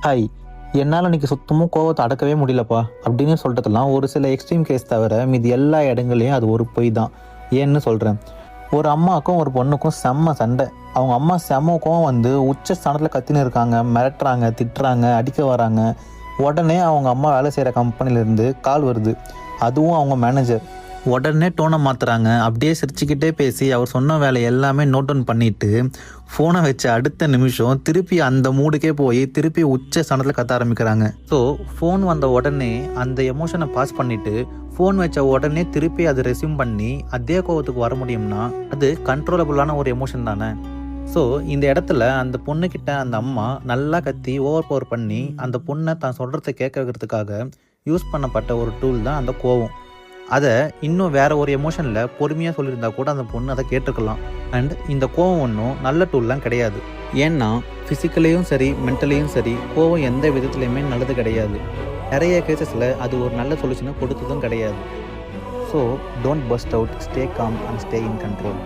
Hi, என்னால் இன்னைக்கு சுத்தமும் கோவத்தை அடக்கவே முடியலப்பா அப்படின்னு சொல்கிறதுலாம் ஒரு சில எக்ஸ்ட்ரீம் கேஸ் தவிர மீதி எல்லா இடங்களையும் அது ஒரு பொய் தான். ஏன்னு சொல்கிறேன். ஒரு அம்மாவுக்கும் ஒரு பொண்ணுக்கும் செம்ம சண்டை. அவங்க அம்மா செம்ம கோவம் வந்து உச்ச ஸ்தானத்தில் கத்தின்னு இருக்காங்க, மிரட்டுறாங்க, திட்டுறாங்க, அடிக்க வராங்க. உடனே அவங்க அம்மா வேலை செய்கிற கம்பெனிலேருந்து கால் வருது. அதுவும் அவங்க மேனேஜர். உடனே டோனை மாற்றுறாங்க. அப்படியே சிரிச்சுக்கிட்டே பேசி அவர் சொன்ன வேலை எல்லாமே நோட் டவுன் பண்ணிவிட்டு ஃபோனை வச்ச அடுத்த நிமிஷம் திருப்பி அந்த மூடுக்கே போய் திருப்பி உச்ச ஸ்தானத்தில் கத்த ஆரம்பிக்கிறாங்க. ஸோ ஃபோன் வந்த உடனே அந்த எமோஷனை பாஸ் பண்ணிவிட்டு ஃபோன் வச்ச உடனே திருப்பி அது ரெஸ்யூம் பண்ணி அதே கோவத்துக்கு வர முடியும்னா அது கண்ட்ரோலபுளான ஒரு எமோஷன் தானே. ஸோ இந்த இடத்துல அந்த பொண்ணுக்கிட்ட அந்த அம்மா நல்லா கத்தி ஓவர் பவர் பண்ணி அந்த பொண்ணை தான் சொல்கிறத கேட்க வைக்கிறதுக்காக யூஸ் பண்ணப்பட்ட ஒரு டூல் தான் அந்த கோவம். அதை இன்னும் வேற ஒரு எமோஷனில் பொறுமையாக சொல்லியிருந்தா கூட அந்த பொண்ணு அதை கேட்டிருக்கலாம். அண்ட் இந்த கோவம் ஒன்றும் நல்ல டூல்லாம் கிடையாது. ஏன்னா ஃபிசிக்கலையும் சரி மென்டலையும் சரி கோவம் எந்த விதத்துலையுமே நல்லது கிடையாது. நிறைய கேசஸில் அது ஒரு நல்ல சொல்யூஷனை கொடுத்ததும் கிடையாது. So don't first out, stay com and stay in control.